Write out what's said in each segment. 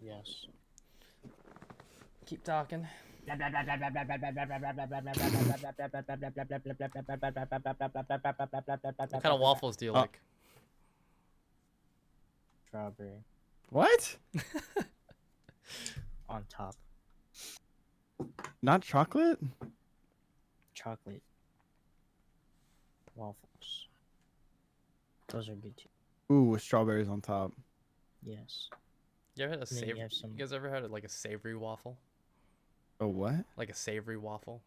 Yes. Keep talking. What What kind of waffles do you like? Strawberry What? on top. Not chocolate? Chocolate waffles. Those are good too. Ooh, with strawberries on top. Yes. You ever had a And then you savory? have some- You guys ever had like a savory waffle? Oh, what? Like a savory waffle?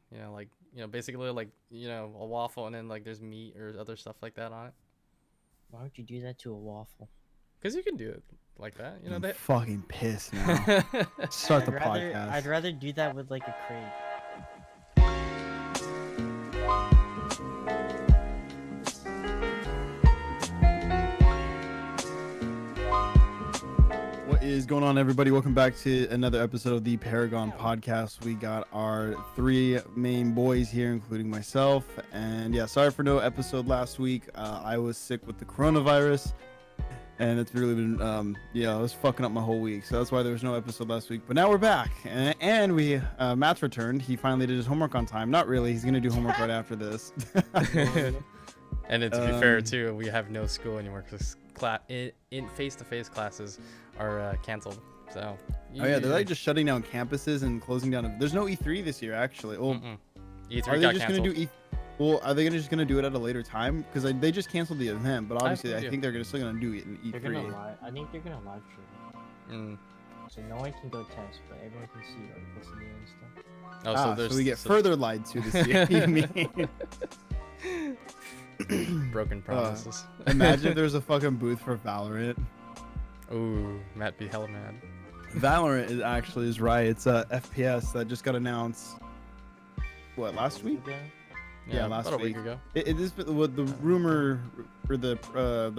Basically like a waffle and then like there's meat or other stuff like that on it. Why would you do that to a waffle? Because you can do it like that. I'm They. fucking pissed now. Start the podcast. I'd rather do that with like a crate. What is going on, everybody? Welcome back to another episode of the Paragone Podcast. We got our three main boys here, including myself. And yeah, sorry for no episode last week. I was sick with the coronavirus, and it's really been, it was fucking up my whole week. So that's why there was no episode last week. But now we're back, and we Matt's returned. He finally did his homework on time. Not really. He's gonna do homework right after this. And to be fair too, we have no school anymore because in face-to-face classes are canceled. So. Oh yeah, they're like just shutting down campuses and closing down. There's no E3 this year, actually. Well, E3 are they got just canceled. gonna do Well, are they just gonna do it at a later time? Because they just canceled the event, but obviously I yeah. think they're still gonna do it in E3. They're gonna live. I think they're gonna live stream. Mm. So no one can go test, but everyone can see like what's new and stuff. Oh, So we get further lied to this year. You mean? broken promises. Imagine if there was a fucking booth for Valorant. Ooh, Matt be hella mad. Valorant is right. It's a FPS that just got announced. What, last week? Yeah, last about a week week. ago. It is what the rumor or the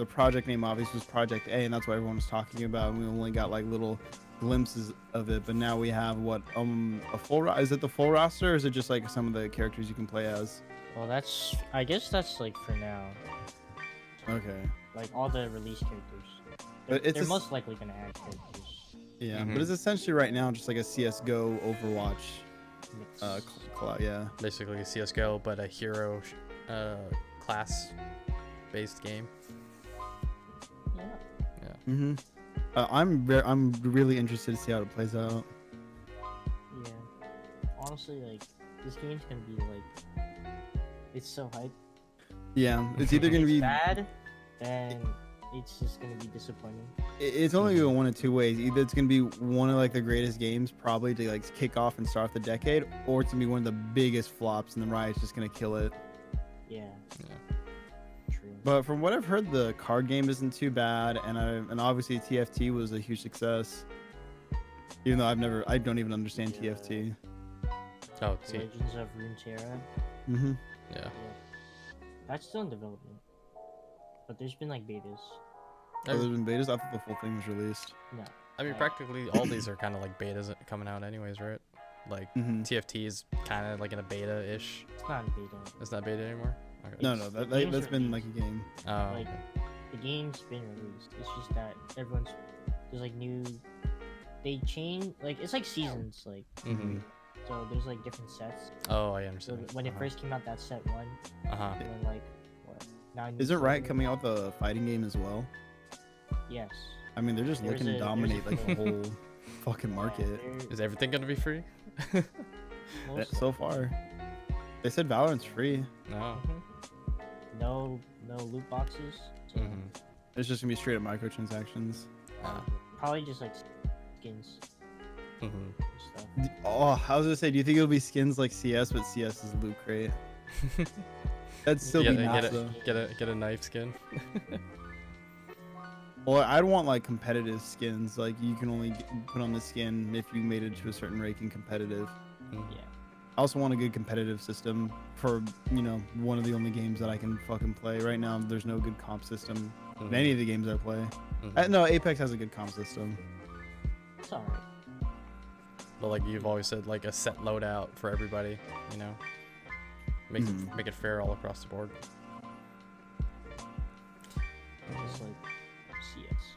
project name obviously was Project A, and that's what everyone was talking about. And we only got like little glimpses of it, but now we have a full. Is it the full roster, or is it just like some of the characters you can play as? Well, I guess that's like for now. Okay. Like all the release characters. But They're most likely gonna add characters. Yeah, Mhm. but it's essentially right now just like a CS:GO Overwatch. Mix. Yeah. Basically a CS:GO, but a hero class based game. Yeah. Mhm. I'm really interested to see how it plays out. Yeah. Honestly, like this game's gonna be like, it's so hype. Yeah, it's either If gonna it's be bad, then it's just gonna be disappointing. It's only going one of two ways. Either it's gonna be one of like the greatest games probably to like kick off and start the decade, or it's gonna be one of the biggest flops and the Riot's just gonna kill it. Yeah. Yeah. True. But from what I've heard, the card game isn't too bad, and obviously TFT was a huge success. Even though I don't even understand Yeah. TFT. Oh, see. Legends of Runeterra. Mhm. Yeah. That's still in development. But there's been like betas. Other than betas, I thought the full thing was released. No. I mean, practically all these are kind of like betas coming out anyways, right? Like Mhm. TFT is kind of like in a beta-ish. It's not in beta. It's not beta anymore? Okay. No, It's- that the game's that's been like released. a game. Oh, Like, okay. the game's been released. It's just that there's like new. They change, like, it's like seasons, like, Mhm. so there's like different sets. Oh, I So understand. when it first came out, that set one, Uh-huh. and then like, what? Now Isn't Riot coming out with a fighting game as well? Yes. I mean, they're just There's looking to a- there's a dominate like the thing. whole fucking market. Is everything going to be free? So far, they said Valorant's free. No. No loot boxes. So Mhm. It's just gonna be straight up microtransactions. Ah. probably just like skins Mhm. and stuff. Oh, I was gonna say, do you think it'll be skins like CS, but CS is loot crate? That'd still get, be get, nuts. a, though. get a knife skin. Well, I'd want like competitive skins. Like you can only put on the skin if you made it to a certain rank in competitive. Mm. Yeah. I also want a good competitive system for one of the only games that I can fucking play right now. There's no good comp system in Mhm. any of the games I play. Mhm. No, Apex has a good comp system. It's alright. But like you've always said, like a set loadout for everybody, you know, make Mhm. make it fair all across the board. Just like CS.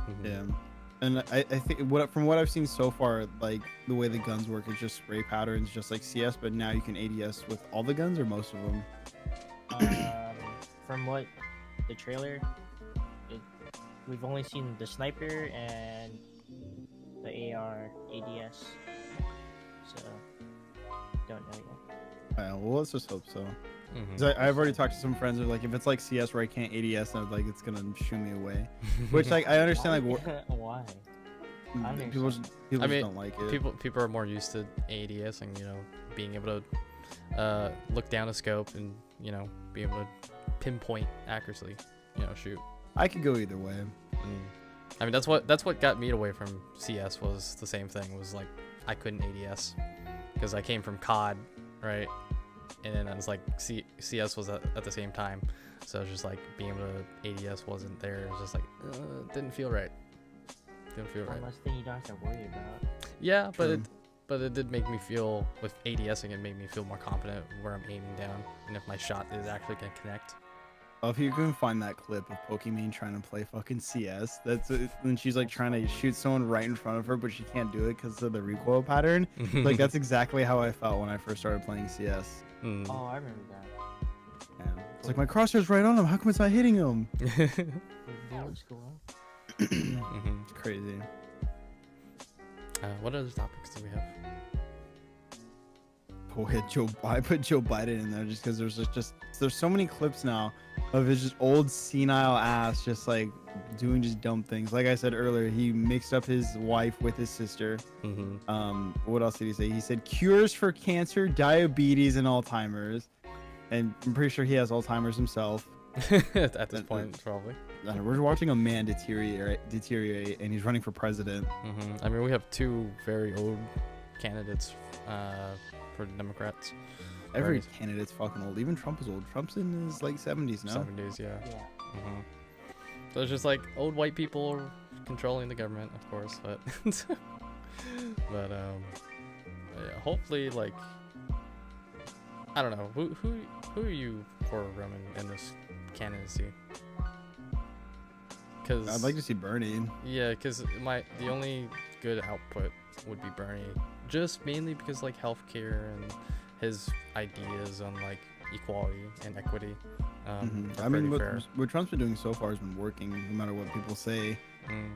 Mhm. Yeah. And I think from what I've seen so far, like the way the guns work is just spray patterns, just like CS. But now you can ADS with all the guns or most of them. From what the trailer, we've only seen the sniper and the AR ADS, so don't know yet. Well, let's just hope so. Mhm. 'Cause I've already talked to some friends who are like, if it's like CS where I can't ADS, then like it's gonna shoo me away. Which like I understand like Why? I people understand. people I just mean, don't like it. People are more used to ADS and being able to look down a scope and be able to pinpoint accurately, shoot. I could go either way. I mean, that's what got me away from CS was the same thing. Was like I couldn't ADS because I came from COD, right? And then I was like CS was at the same time, so it was just like being able to ADS wasn't there. It was just like didn't feel right. Didn't feel right. One less thing you don't have to worry about. Yeah, True. but it did make me feel with ADSing. It made me feel more confident where I'm aiming down and if my shot is actually gonna connect. Well, if you can find that clip of Pokimane trying to play fucking CS, when she's like trying to shoot someone right in front of her, but she can't do it because of the recoil pattern. Like that's exactly how I felt when I first started playing CS. Mm. Oh, I remember that. Yeah. It's like my crosshair's right on him. How come it's not hitting him? The bullets go up. Mhm. It's crazy. What other topics do we have? I put Joe Biden in there just because there's so many clips now of his just old senile ass just like doing just dumb things. Like I said earlier, he mixed up his wife with his sister. Mm-hmm. What else did he say? He said cures for cancer, diabetes, and Alzheimer's. And I'm pretty sure he has Alzheimer's himself. At this point, probably. We're watching a man deteriorate, and he's running for president. Mm-hmm. I mean, we have two very old candidates for the Democrats. Every Right. candidate's fucking old. Even Trump is old. Trump's in his like 70s now. 70s, yeah. Yeah. Mm-hmm. So it's just like old white people controlling the government, of course, but yeah, hopefully, like, I don't know, who are you for, Roman, in this candidacy? Because I'd like to see Bernie. yeah, because the only good output would be Bernie, just mainly because like healthcare and his ideas on like equality and equity. Are I mean, pretty fair. what Trump's been doing so far has been working, no matter what people say. Mm.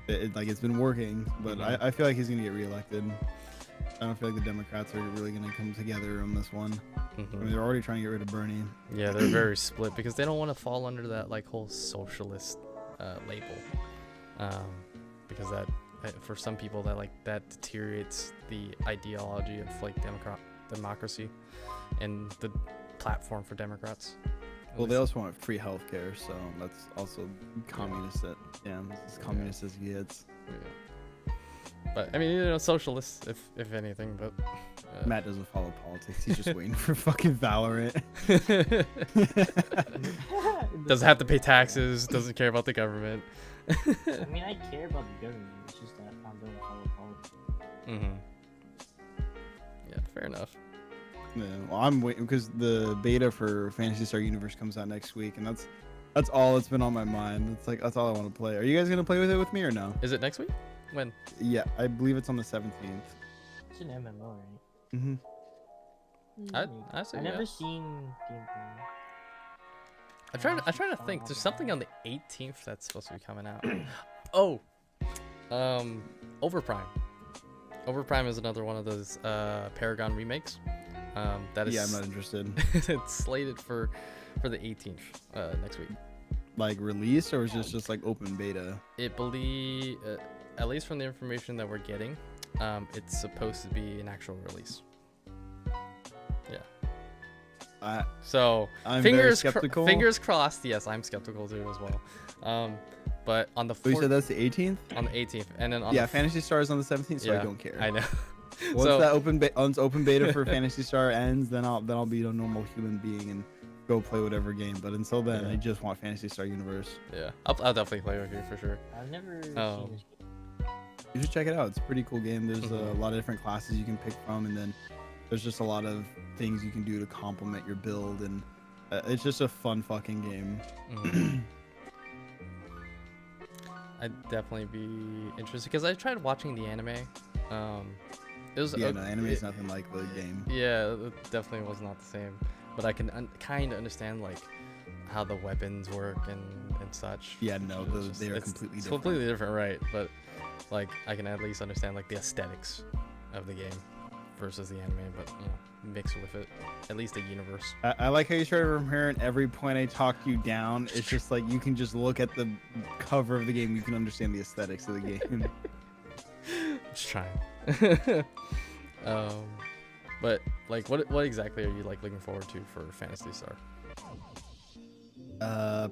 It's been working, but Mhm. I feel like he's gonna get reelected. I don't feel like the Democrats are really gonna come together on this one. I Mhm. mean, they're already trying to get rid of Bernie. Yeah, they're very split because they don't want to fall under that like whole socialist label, because that for some people that deteriorates the ideology of like democracy and the platform for Democrats. At Well, they least- also want free healthcare, so that's also communist. It's as communist as he gets. yeah. But I mean, socialists, if anything. But Matt doesn't follow politics. He's just waiting for fucking Valorant. doesn't have to pay taxes. Doesn't care about the government. I mean, I care about the government. It's just that I don't follow politics. Mm-hmm. Yeah, fair enough. Yeah, well, I'm waiting because the beta for Phantasy Star Universe comes out next week, and that's all that's been on my mind. It's like that's all I want to play. Are you guys gonna play with it with me or no? Is it next week? When? Yeah, I believe it's on the 17th. It's an MMO, right? Mm-hmm. I say I've yeah. never seen gameplay. I'm trying to think. There's something on the 18th that's supposed to be coming out. Oh, Overprime. Overprime is another one of those Paragon remakes. That is Yeah, I'm not interested. it's slated for the 18th next week. Like release, or is this just like open beta? It believe, at least from the information that we're getting, it's supposed to be an actual release. Yeah. So I'm very fingers skeptical. fingers crossed. Yes, I'm skeptical too as well. But on the So you 4th, said that's the 18th? on the 18th, and then on Yeah, the Phantasy Star is on the 17th, so I yeah, don't care. I know. Once So- that open beta for Phantasy Star ends, then I'll be a normal human being and go play whatever game. But until then, Yeah. I just want Phantasy Star Universe. Yeah, I'll definitely play with you for sure. I've never Oh. seen this game. You should check it out. It's a pretty cool game. There's a Mhm. lot of different classes you can pick from, and then there's just a lot of things you can do to complement your build, and it's just a fun fucking game. Mhm. I'd definitely be interested because I tried watching the anime. It was Yeah, no, anime is nothing like the game. Yeah, it definitely was not the same. But I can kind of understand like how the weapons work and such. Yeah, no, they are it's completely different. Completely different, right? But like I can at least understand like the aesthetics of the game versus the anime, but you know, mix with it, at least the universe. I like how you started from here, and every point I talk you down, it's just like you can just look at the cover of the game, you can understand the aesthetics of the game. Just trying. But like, what exactly are you like looking forward to for Phantasy Star?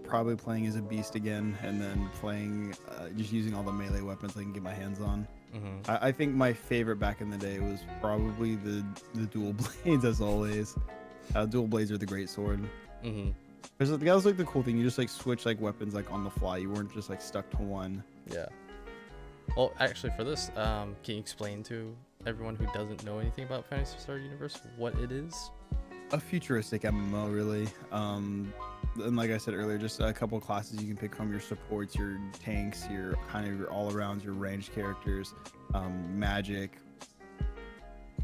Probably playing as a beast again, and then playing just using all the melee weapons I can get my hands on. I think my favorite back in the day was probably the dual blades, as always. Dual blades are the great sword. Because that was like the cool thing. You just like switch like weapons like on the fly. You weren't just like stuck to one. Yeah. Well, actually, for this, can you explain to everyone who doesn't know anything about Phantasy Star Universe what it is? A futuristic MMO, really. And like I said earlier, just a couple of classes you can pick from: your supports, your tanks, your kind of your all-arounds, your ranged characters, magic,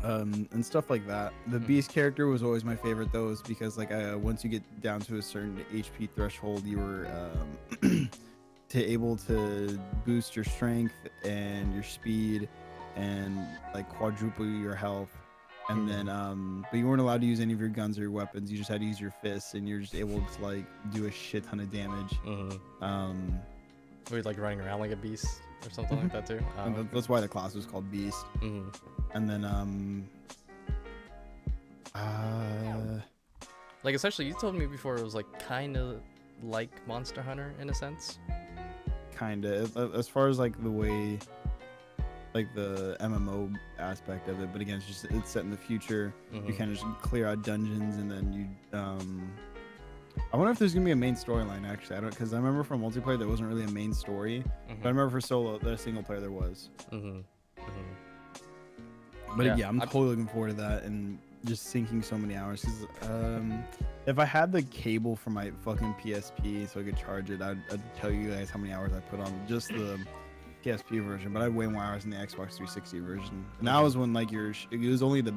and stuff like that. The beast character was always my favorite, though, is because like once you get down to a certain HP threshold, you were able to boost your strength and your speed and like quadruple your health. And then, but you weren't allowed to use any of your guns or your weapons. You just had to use your fists, and you're just able to like do a shit ton of damage. Were you like running around like a beast or something like that too? And that's why the class was called Beast. And then, like essentially, you told me before it was like kind of like Monster Hunter in a sense. Kinda, as far as like the way, like the MMO aspect of it, but again, it's set in the future. You kind of just clear out dungeons, and then you I wonder if there's gonna be a main storyline. Actually, I don't, because I remember from multiplayer there wasn't really a main story, but I remember for solo, the single player there was. But yeah, I'm totally looking forward to that, and just sinking so many hours. Cause if I had the cable for my fucking PSP so I could charge it, I'd tell you guys how many hours I put on just the PSP version, but I had way more hours in the Xbox 360 version. And that was when like it was only the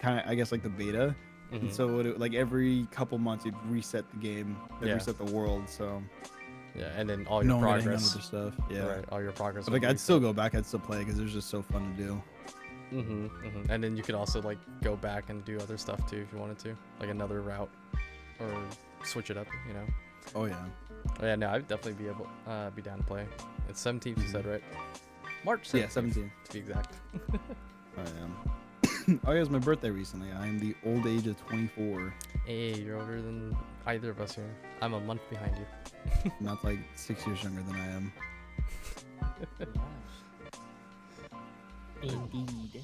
kind of, I guess, like the beta. And so like every couple months it'd reset the game, reset the world. So yeah, and then all your progress stuff. Yeah, right, all your progress. But like I'd still go back, I'd still play because it was just so fun to do. And then you could also like go back and do other stuff too if you wanted to, like another route, or switch it up, you know. Oh yeah. Oh yeah, no, I'd definitely be down to play. It's 17th, you said, right? March 17th. Yeah, 17th to be exact. I am. Oh yeah, it was my birthday recently. I am the old age of 24. Hey, you're older than either of us here. I'm a month behind you. I'm not like 6 years younger than I am. Indeed.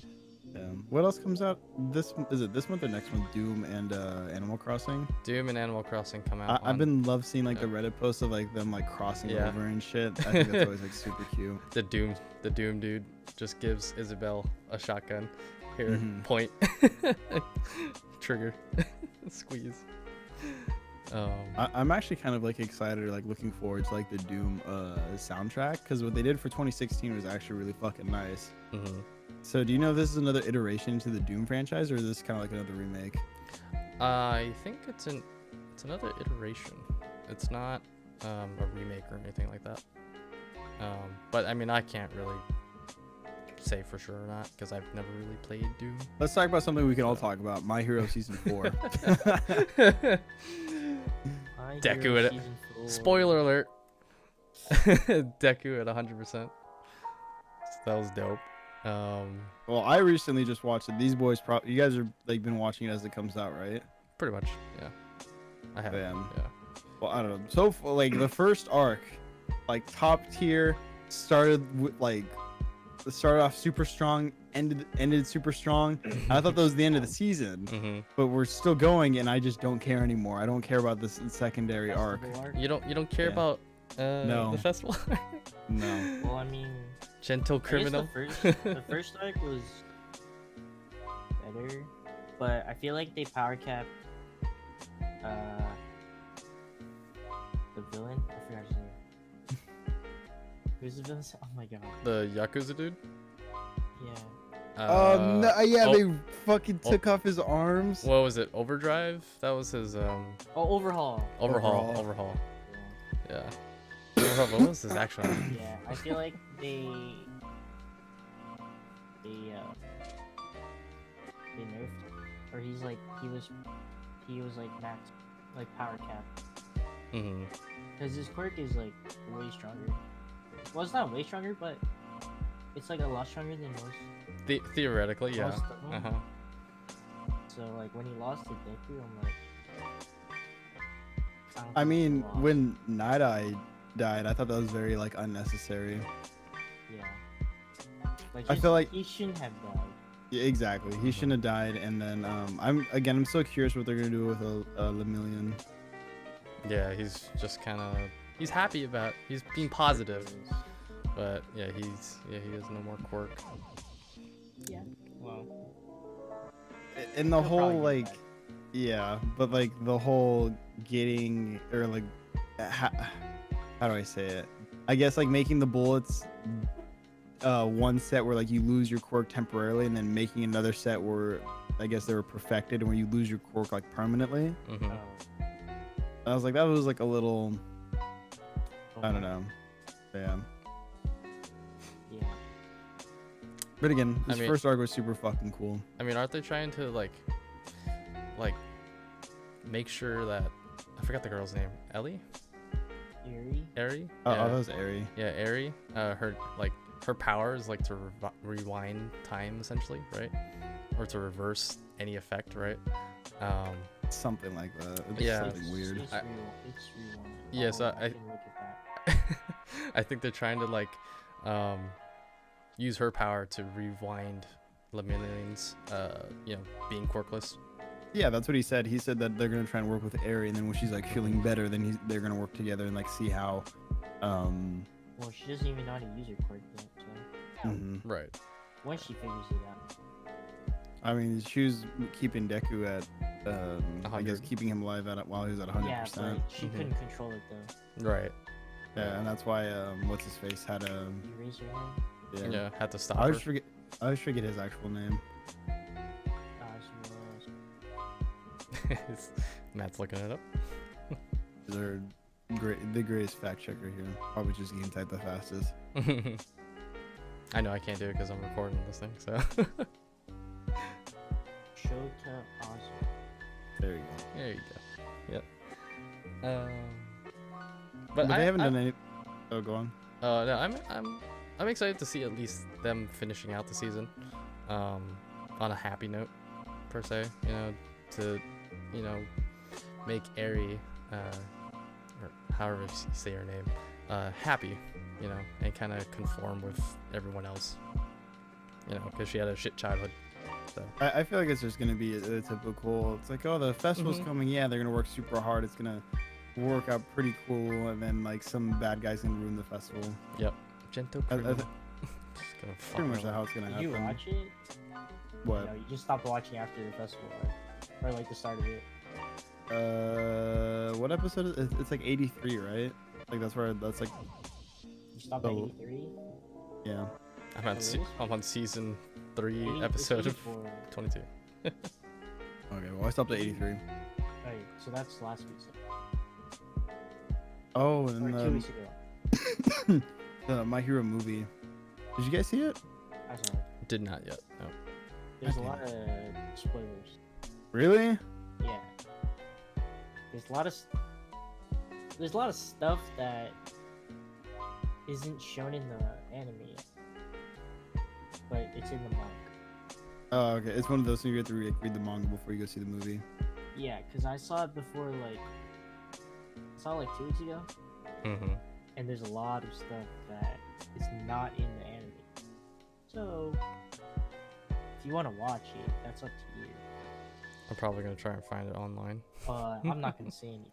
What else comes out this month or next month? Doom and Animal Crossing. Doom and Animal Crossing come out. I've been seeing like the Reddit posts of like them like crossing over and shit. I think that's always like super cute. The Doom dude just gives Isabelle a shotgun. Here, point, trigger, squeeze. I'm actually kind of like excited or like looking forward to like the Doom soundtrack, because what they did for 2016 was actually really fucking nice. So do you know if this is another iteration to the Doom franchise, or is this kind of like another remake? I think it's another iteration. It's not a remake or anything like that. But I mean, I can't really say for sure or not because I've never really played Doom. Let's talk about something we can all talk about. My Hero Season 4. Deku at it. Spoiler alert. Deku at 100%. That was dope. Well, I recently just watched it. These boys, you guys are like been watching it as it comes out, right? Pretty much, yeah. I have. Yeah. Well, I don't know. So like the first arc, like top tier, started off super strong, ended super strong. I thought that was the end of the season, but we're still going, and I just don't care anymore. I don't care about this secondary arc. You don't care about the festival? No. Well, I mean, Gentle Criminal. The first arc was better, but I feel like they power capped the villain. I forgot his name. Who's the villain? Oh my god. The Yakuza dude. Yeah. No, yeah, oh, they fucking took off his arms. What was it? Overdrive? That was his Oh, Overhaul. Overhaul. Yeah. Yeah. Overhaul, what was his actual name? Yeah, I feel like they nerfed, or he was like max, like power cap, Mhm. because his quirk is like way stronger. Well, it's not way stronger, but it's like a lot stronger than most. Theoretically, yeah. Most of them. Uh-huh. So like when he lost to Deku, I'm like, don't I think mean, he lost. when Night Eye died, I thought that was very like unnecessary. Yeah. Like I feel like- he shouldn't have died. Yeah, exactly. He shouldn't have died. And then I'm so curious what they're gonna do with a Lemillion. Yeah, he's just kind of he's happy about he's being positive, but yeah, he has no more quirk. Yeah. Well. And the He'll whole probably get like, yeah, but like the whole getting or like, how do I say it? I guess like making the bullets one set where like you lose your quirk temporarily, and then making another set where I guess they were perfected and where you lose your quirk like permanently. Mm-hmm. I was like, that was like a little, I don't know. Yeah. Yeah. But again, I this mean- first arc was super fucking cool. I mean, aren't they trying to like make sure that I forgot the girl's name, Ellie, Eerie. Eri? Oh, Yeah. that was Eri. Yeah, Eri. Her power is like to rewind time essentially, right? Or to reverse any effect, right? Something like that. It's Yeah. something weird. It's rewind. Yeah, so I I- can look at that. I think they're trying to like use her power to rewind Lemillion's being quirkless. Yeah, that's what he said. He said that they're gonna try and work with Eri, and then when she's like feeling better, then they're gonna work together and like see how. Well, she doesn't even know how to use her quirk yet, so Right. once she figures it out. I mean, she was keeping Deku at, I guess 100. keeping him alive while he was at 100%. Yeah, but she Mhm. couldn't control it though. Right. Yeah, and that's why what's his face had a. Erase her hand. Yeah. Had to stop I her. always forget his actual name. She was. Matt's looking it up. They're the greatest fact checker here. Probably just can type the fastest. I know I can't do it because I'm recording this thing. So. Shota Ozu. There you go. There you go. Yep. But They haven't done any. Oh, go on. No, I'm excited to see at least them finishing out the season, on a happy note, per se. To make Eri, or however you say her name, happy, and kind of conform with everyone else, because she had a shit childhood. So. I feel like it's just gonna be a typical. It's like, oh, the festival's coming. Yeah, they're gonna work super hard. It's gonna work out pretty cool, and then like some bad guys gonna ruin the festival. Yep. Gentle I- I criminal. th- Just gonna fuck Pretty much her up. how it's gonna Did happen. you watch it? What? No, you just stopped watching after the festival, or like the start of it. What episode is it? It's like 83, right? Like that's like, You stopped at Oh. 83. yeah. I'm on season 3, 80 episode it's of 84. 22. Okay, well I stopped at 83. Right, so that's last week's. Oh, Or and 2 weeks ago. the My Hero movie. Did you guys see it? I saw it. Did not yet. No. There's a Okay. lot of spoilers. Really? Yeah. There's a lot of stuff that isn't shown in the anime yet, but it's in the manga. Oh, okay. It's one of those things you have to read the manga before you go see the movie. Yeah, because I saw it before, like 2 weeks ago, Mm-hmm. and there's a lot of stuff that is not in the anime. So, if you want to watch it, that's up to you. I'm probably gonna try and find it online. I'm not gonna say anything.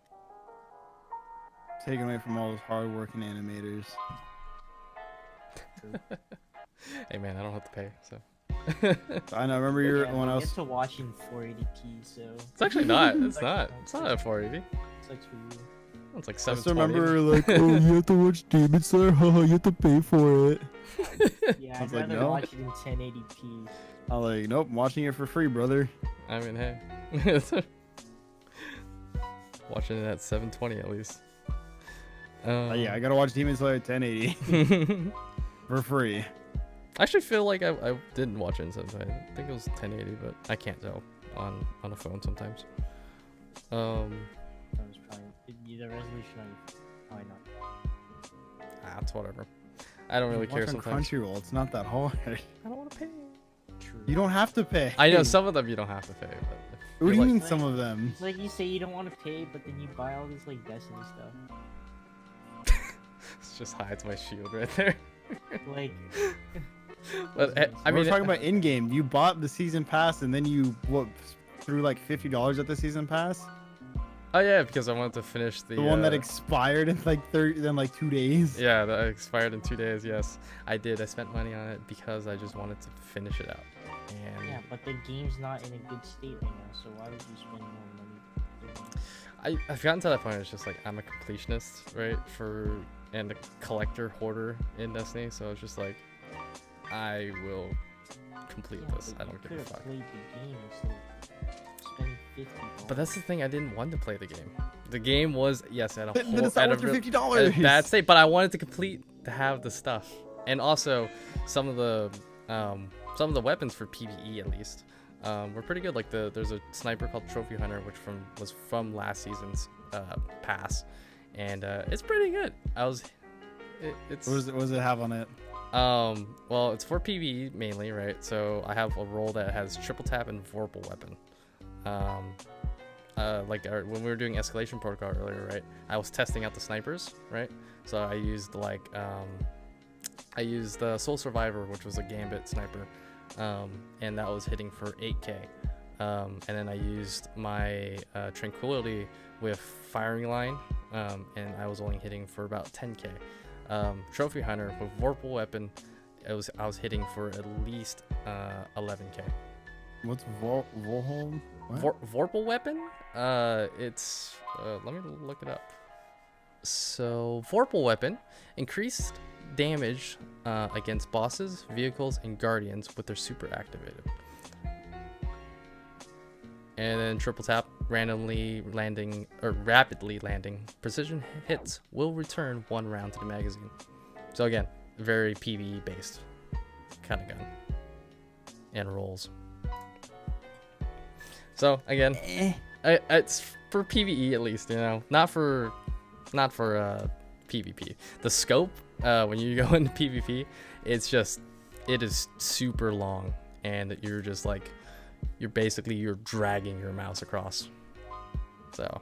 Taken away from all those hard-working animators. Hey man, I don't have to pay, so. I know. Remember your Yeah, when I you was. get to watch in 480p, so It's actually not. It's Sucks, not. man. It's not at 480. sucks for you. It's like I just $7.20. remember like, oh, you have to watch Demon Slayer. Haha, you have to pay for it. Yeah, I I'd was like, rather no. watch it in 1080p. I'm like, nope, I'm watching it for free, brother. I mean, hey. Watching it at 720 at least. Yeah, I gotta watch Demon Slayer at 1080 for free. I actually feel like I didn't watch it in 720. I think it was 1080, but I can't tell on a phone sometimes. That was probably the resolution. Probably not. It's whatever. I don't really care Watch on sometimes. Crunchyroll, it's not that hard. I don't want to pay. True. You don't have to pay. I know some of them you don't have to pay, but I What do feel you like- mean some of them? It's like you say you don't want to pay, but then you buy all this like Destiny stuff. It's just hides my shield right there. Like, But I We're mean, talking about in-game. You bought the season pass and then you threw like $50 at the season pass. oh yeah, because I wanted to finish the The one that expired in like 2 days. yeah, that expired in 2 days. Yes, I did. I spent money on it because I just wanted to finish it out. And yeah, but the game's not in a good state right now, so why would you spend more money? I've gotten to that point. It's just like I'm a completionist, right? And a collector hoarder in Destiny. So it's just like I will complete this. I don't give a fuck. Played the game instead of spending $50. But that's the thing. I didn't want to play the game. The game was at a Then whole it's not at a worth your real- $50. at a bad state. But I wanted to complete to have the stuff, and also some of the weapons for PvE at least were pretty good. Like there's a sniper called Trophy Hunter, which was from last season's pass, and it's pretty good. It's What does it have on it? well, it's for PvE mainly, right? So I have a role that has triple tap and vorpal weapon. When we were doing escalation protocol earlier, right? I was testing out the snipers, right? So I used the Soul Survivor, which was a Gambit sniper, and that was hitting for 8k. And then I used my Tranquility with firing line, and I was only hitting for about 10k. Trophy Hunter with Vorpal weapon, I was hitting for at least 11k. What's Vorholm? Vorpal weapon? It's let me look it up. So Vorpal weapon increased damage against bosses, vehicles, and guardians with their super activated. And then triple tap, rapidly landing precision hits will return 1 round to the magazine. So again, very PvE based kind of gun and rolls. So again, it's for PvE at least, not for PvP. The scope when you go into PvP, it is super long, and you're just like you're dragging your mouse across. So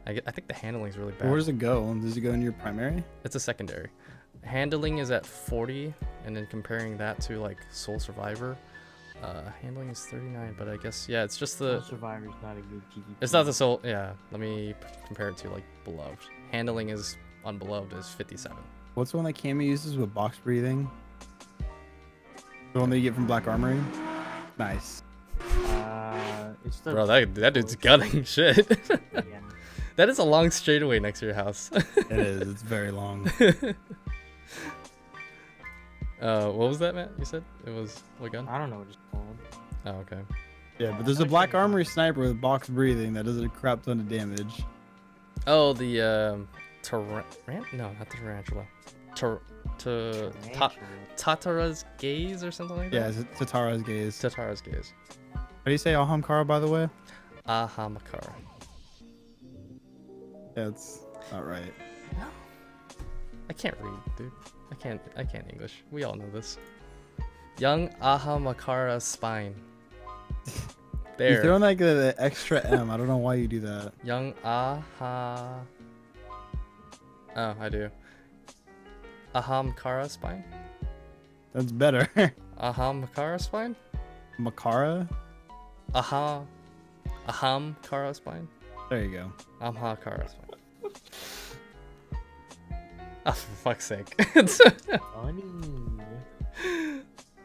I think the handling is really bad. Where does it go? Does it go in your primary? It's a secondary. Handling is at 40, and then comparing that to like Soul Survivor, handling is 39. But I guess it's just the Soul Survivor's not a good PvP. it's not the Soul. Yeah, let me compare it to like Beloved. Handling is on Beloved is 57. What's the one that Cammy uses with box breathing? The one that you get from Black Armory? Nice. It's the Bro, that dude's gunning shit. yeah. That is a long straightaway next to your house. It is. It's very long. What was that, Matt? You said it was what gun? I don't know what it's called. Oh, okay. Yeah, but there's a Black Armory sniper with box breathing that does a crap ton of damage. Oh, the no, not the tarantula. Tatara's gaze or something like Yeah, that. it's Tatara's gaze. Tatara's gaze. How do you say Ahamkara, by the way? Ahamakara. Yeah, it's not right. I can't read, dude. I can't English. We all know this. Young Ahamakara spine. There. You're throwing like the extra M. I don't know why you do that. Young Aha. Oh, I do. Ahamkara spine? That's better. Ahamkara spine? Makara? Ahamkara spine? There you go. Ahamkara spine. Oh, for fuck's sake. Funny.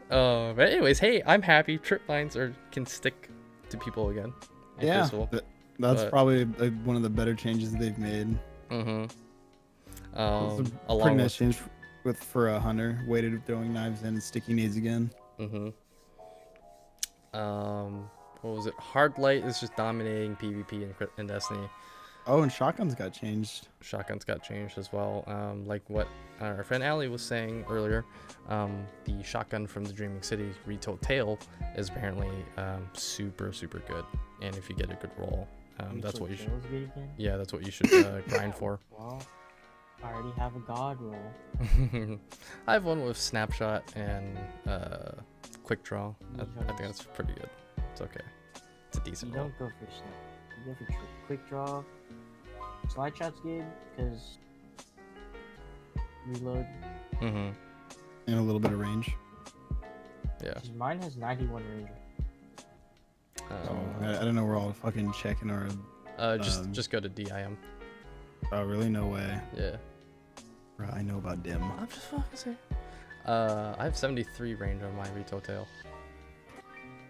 But anyways, hey, I'm happy. Trip lines can stick to people again. Yeah, Peaceful. that's but- probably like one of the better changes that they've made. Mm-hmm. It's a pretty Along nice with. change for a hunter. Weighted throwing knives in and sticky nades again. Mm-hmm. What was it? Hard light is just dominating PvP in Destiny. Oh, and shotguns got changed. Shotguns got changed as well. Like what our friend Ali was saying earlier, the shotgun from the Dreaming City retold tale is apparently super good. And if you get a good roll, that's what you should. Yeah, that's what you should grind for. Well, I already have a god roll. I have one with snapshot and quick draw. I think that's pretty good. It's okay. It's a decent You roll. don't go for snap. You go for quick draw. Slide shot's good because reload. Mm-hmm. And a little bit of range. Yeah. 'Cause mine has 91 range. I don't know. We're all fucking checking our. Just go to DIM. Oh, really? No way. Yeah. Bro, I know about dim. I'm just fucking saying. I have 73 range on my retail tail.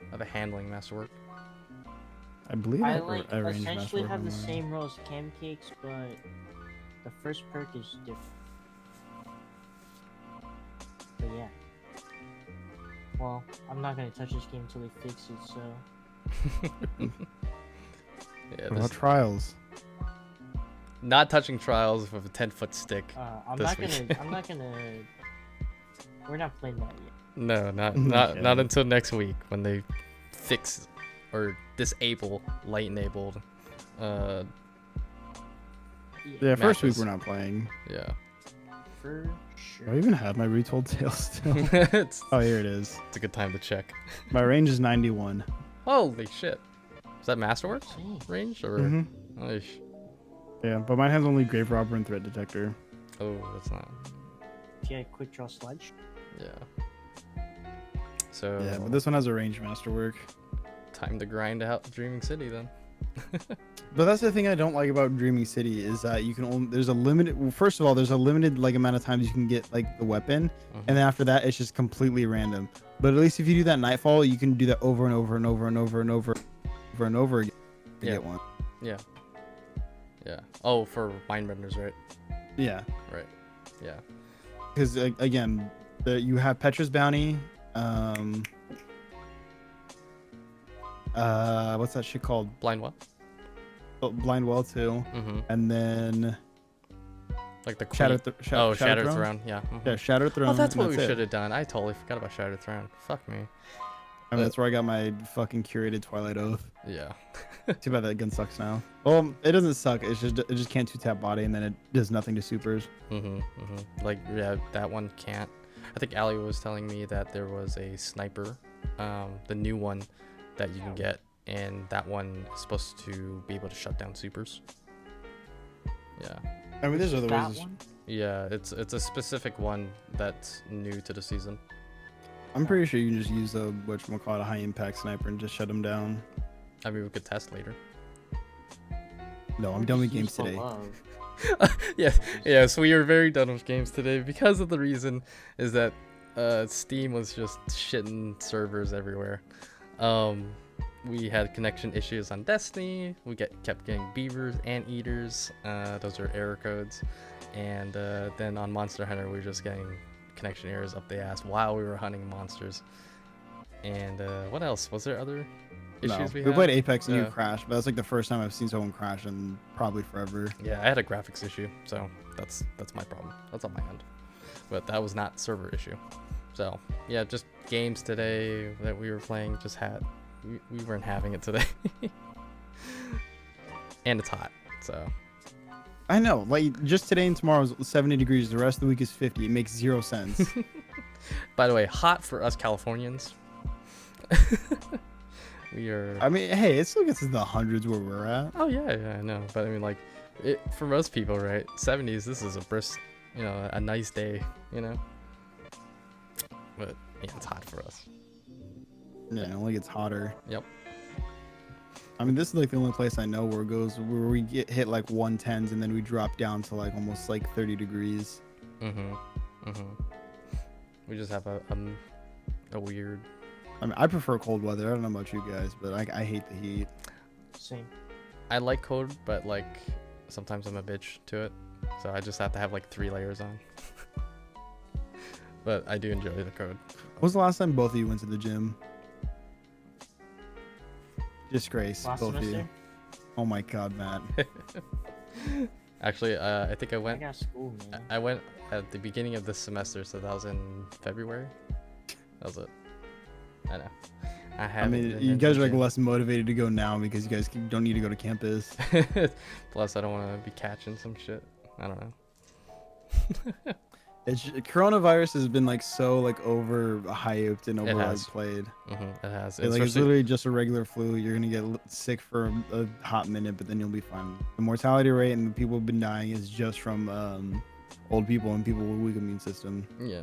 I have a handling masterwork. I believe I I like range essentially masterwork have on the mine. same roll as Cam Cakes, but the first perk is different. But yeah. Well, I'm not gonna touch this game until they fix it, so Yeah, What about trials? not touching trials with a 10-foot stick. I'm This not week. gonna. I'm not gonna. We're not playing that yet. No, not Okay. until next week when they fix or disable light enabled. Yeah, first week matches. we're not playing. Yeah. For Do I sure. even have my retold tail still? it's Oh, here it is. a good time to check. My range is 91. Holy shit! Is that Masterworks Dang. range or? Mm-hmm. Oish. Yeah, but mine has only grave robber and threat detector. Oh, that's not. Yeah, quick draw sludge. Yeah. So Yeah, but this one has a range masterwork. time to grind out Dreaming City then. But that's the thing I don't like about Dreaming City is that you can only there's a limited. Well, first of all, there's a limited like amount of times you can get like the weapon, and then after that it's just completely random. But at least if you do that Nightfall, you can do that over and over and over and over and over and over again to Yeah. get one. Yeah. Yeah. Oh, for Mindbenders, right? Yeah, Right. Yeah. because again, you have Petra's bounty. What's that shit called? Blind what? Blind Well too, Mm-hmm. and then Like the queen. Shattered Shattered Throne. Throne. Yeah. Mhm. Yeah, Shattered Throne. Oh, that's and what we it. should have done. I totally forgot about Shattered Throne. Fuck me. I mean, that's where I got my fucking curated Twilight Oath. Yeah. Too bad that gun sucks now. Well, it doesn't suck. It just can't 2-tap body, and then it does nothing to supers. Like, yeah, that one can't. I think Ali was telling me that there was a sniper, the new one that you can get, and that one is supposed to be able to shut down supers. Yeah. I mean, there's other That ways. one? Yeah, it's a specific one that's new to the season. I'm pretty sure you can just use a whatchamacallit, a high impact sniper and just shut them down. I mean, we could test later. No, I'm done with Just games use today. love. Yeah, so we were very done with games today because of the reason is that Steam was just shitting servers everywhere. We had connection issues on Destiny. We kept getting beavers and eaters. Those are error codes. And then on Monster Hunter, we were just getting connection errors up the ass while we were hunting monsters. And what else? Was there other No, issues we had? played Apex and you Yeah. crashed, but that's like the first time I've seen someone crash in probably forever. Yeah, I had a graphics issue, so that's my problem. That's on my end. But that was not server issue. So yeah, just games today that we were playing just had we weren't having it today. And it's hot, so I know, like just today and tomorrow is 70 degrees. The rest of the week is 50. It makes zero sense. by the way, hot for us Californians. We are I mean, hey, it still gets into the hundreds where we're at. Oh yeah, I know. But I mean like for most people, right? 70s, this is a brisk, a nice day, But yeah, it's hot for us. Yeah, it only gets hotter. Yep. I mean, this is like the only place I know where it goes where we get hit like 110s and then we drop down to like almost like 30 degrees. We just have a weird. I mean, I prefer cold weather. I don't know about you guys, but I hate the heat. Same. I like cold, but like sometimes I'm a bitch to it, so I just have to have like 3 layers on. But I do enjoy the code. When was the last time both of you went to the gym? Disgrace, Last both of semester? you. Oh my god, Matt. Actually, I think I I went. got school, man. I went at the beginning of this semester, so that was in February. That was it. I know. I mean, you guys are like less motivated to go now because you guys don't need to go to campus. Plus, I don't want to be catching some shit. I don't know. Coronavirus has been like so like overhyped and It has. overplayed. It has. Like it's literally just a regular flu. You're gonna get sick for a hot minute, but then you'll be fine. The mortality rate and the people who've been dying is just from old people and people with weak immune system. Yeah.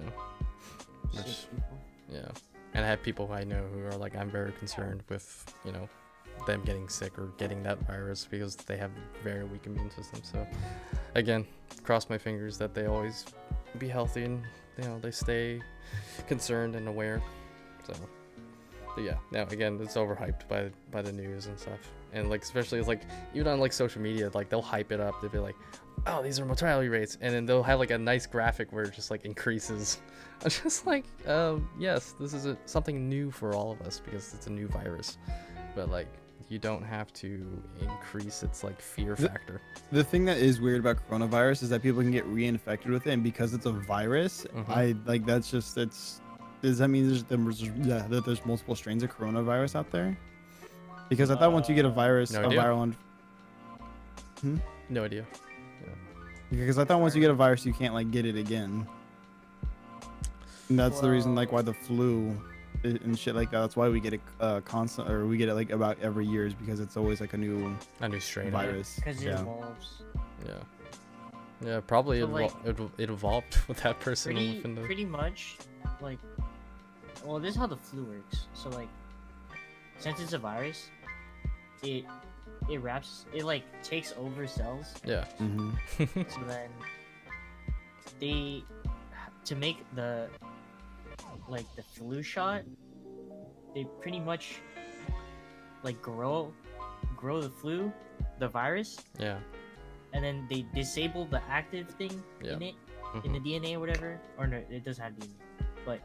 Sick Which- people. Yeah. And I have people who I know who are like, I'm very concerned with, them getting sick or getting that virus because they have very weak immune system. So, again, cross my fingers that they always be healthy and, they stay concerned and aware. So, but yeah, now again, it's overhyped by the news and stuff. And like, especially it's like, even on like social media, like they'll hype it up. They'll be like, oh, these are mortality rates. And then they'll have like a nice graphic where it just like increases. I'm just like, yes, this is something new for all of us because it's a new virus. But like, you don't have to increase its like fear factor. The thing that is weird about coronavirus is that people can get reinfected with it, and because it's a virus, I like that's just does that mean that there's multiple strains of coronavirus out there? Because I thought once you get a virus, No a idea. viral, No idea. because I thought once you get a virus, you can't like get it again. And that's the reason like why the flu and shit like that. That's why we get it constant, or we get it like about every year, is because it's always like a new A new strain. virus. Because it Yeah. evolves. Yeah. Yeah, probably So, like, it evolved with that person. Pretty much, like, well, this is how the flu works. So, like, since it's a virus, it like takes over cells. Yeah. Mm-hmm. So then to make the flu shot, they pretty much like grow the virus, Yeah. and then they disable the active thing Yeah. in it, in the DNA or whatever. Or no, it doesn't have DNA, but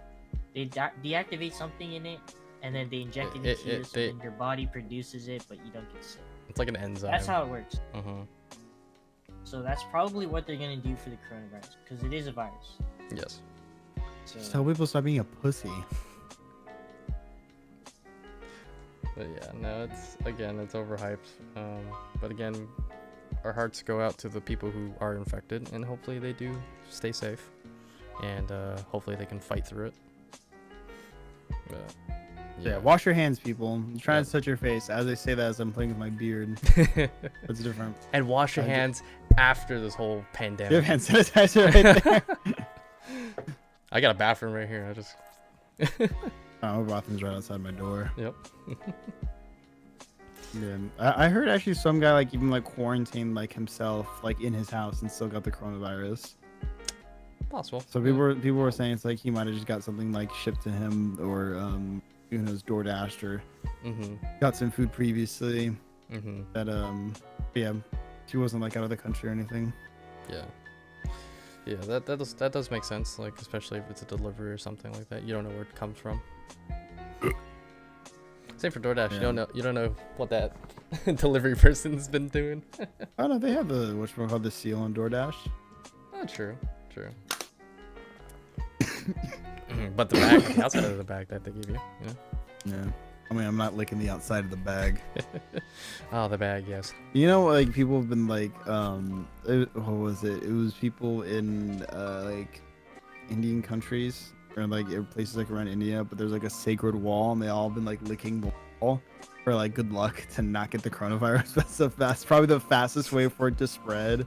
they deactivate something in it, and then they inject it into you, so then your body produces it, but you don't get sick. It's like an enzyme. That's how it works. Mhm. So that's probably what they're gonna do for the coronavirus, because it is a virus. Yes. So Just tell people stop being a pussy. But yeah, no, it's overhyped. But again, our hearts go out to the people who are infected, and hopefully they do stay safe, and hopefully they can fight through it. But, Yeah, wash your hands, people. I'm trying to touch your face. As I say that, as I'm playing with my beard. That's different. And wash your hands after this whole pandemic. You have hand sanitizer right there. I got a bathroom right here. I just. Oh, my bathroom's right outside my door. Yep. Yeah, I heard actually some guy like even like quarantined like himself like in his house and still got the coronavirus. Possible. So people were saying it's like he might have just got something like shipped to him, or who knows, DoorDashed, or got some food previously that yeah, he wasn't like out of the country or anything. Yeah. Yeah, that does make sense. Like, especially if it's a delivery or something like that, you don't know where it comes from. Same for DoorDash. Yeah. You don't know what that delivery person's been doing. Oh no, they have the whatchamacallit, the seal on DoorDash. Oh, true. But the bag, the outside of the bag that they give you, Yeah. I mean, I'm not licking the outside of the bag. Oh, the bag, yes. You know, like people have been like, what was it? It was people in like Indian countries or like places like around India, but there's like a sacred wall, and they all been like licking the wall for like good luck to not get the coronavirus. That's probably the fastest way for it to spread.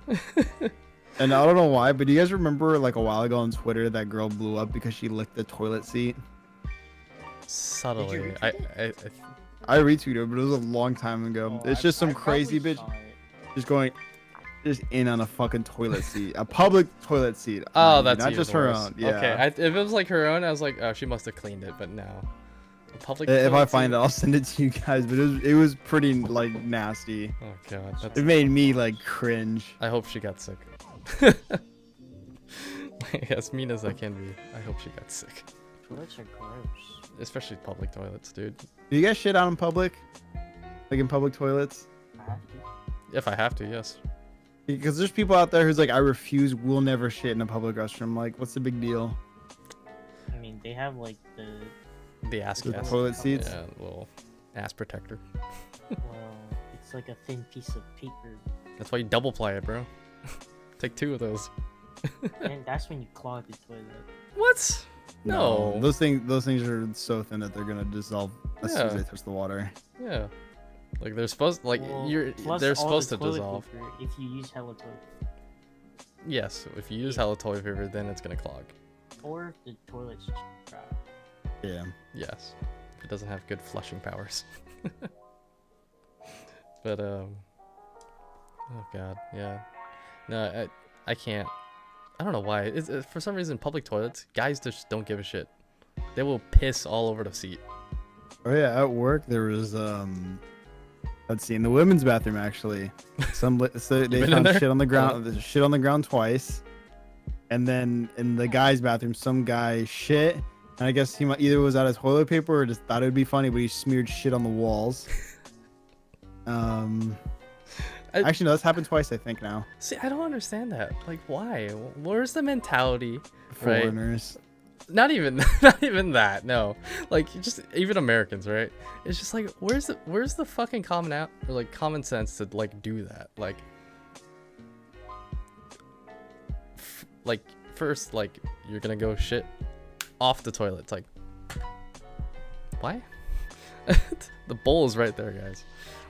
And I don't know why, but do you guys remember like a while ago on Twitter that girl blew up because she licked the toilet seat? Subtly. I retweeted it, but it was a long time ago. It's just some crazy bitch just in on a fucking toilet seat, a public toilet seat. Oh, that's not even just her worse. own. Yeah. Okay, if it was like her own, I was like, oh, she must have cleaned it, but no. Public. If I toilets find it, are- I'll send it to you guys. But it was pretty like nasty. Oh god, that's, It made me like cringe. I hope she got sick. As mean as I can be, I hope she got sick. Toilets are gross. Especially public toilets, dude. Do you guys shit out in public? Like in public toilets? I have to. If I have to, yes. Because there's people out there who's like, I refuse, will never shit in a public restroom. Like, what's the big deal? I mean, they have like The ass The gas. toilet seats? Yeah, little ass protector. well, it's like a thin piece of paper, That's why you double ply it, bro. Take 2 of those. and that's when you clog the toilet. What? No. Those things are so thin that they're gonna dissolve as soon as Yeah. they touch the water. Yeah. Like they're supposed Well, plus they're all supposed the to toilet dissolve. paper if you use hella toilet paper. Yes, if you use hella toilet paper, then it's gonna clog. Or the toilet's just dry. Yeah. Yes. If it doesn't have good flushing powers. But oh god, yeah. No, I can't. I don't know why. For some reason, public toilets, guys just don't give a shit. They will piss all over the seat. Oh yeah, at work there was let's see, in the women's bathroom actually, so they been in found there? shit on the ground, shit on the ground twice, and then in the guys' bathroom, some guy shit, and I guess he might either was out of toilet paper or just thought it would be funny, but he smeared shit on the walls. Actually, no, that's happened twice, I think now. See, I don't understand that. Like, why? Where's the mentality? Right? Foreigners. Not even that. No, like just even Americans, right? It's just like where's the fucking common sense to like do that? Like first, like you're gonna go shit off the toilet. It's like why? The bowl is right there, guys.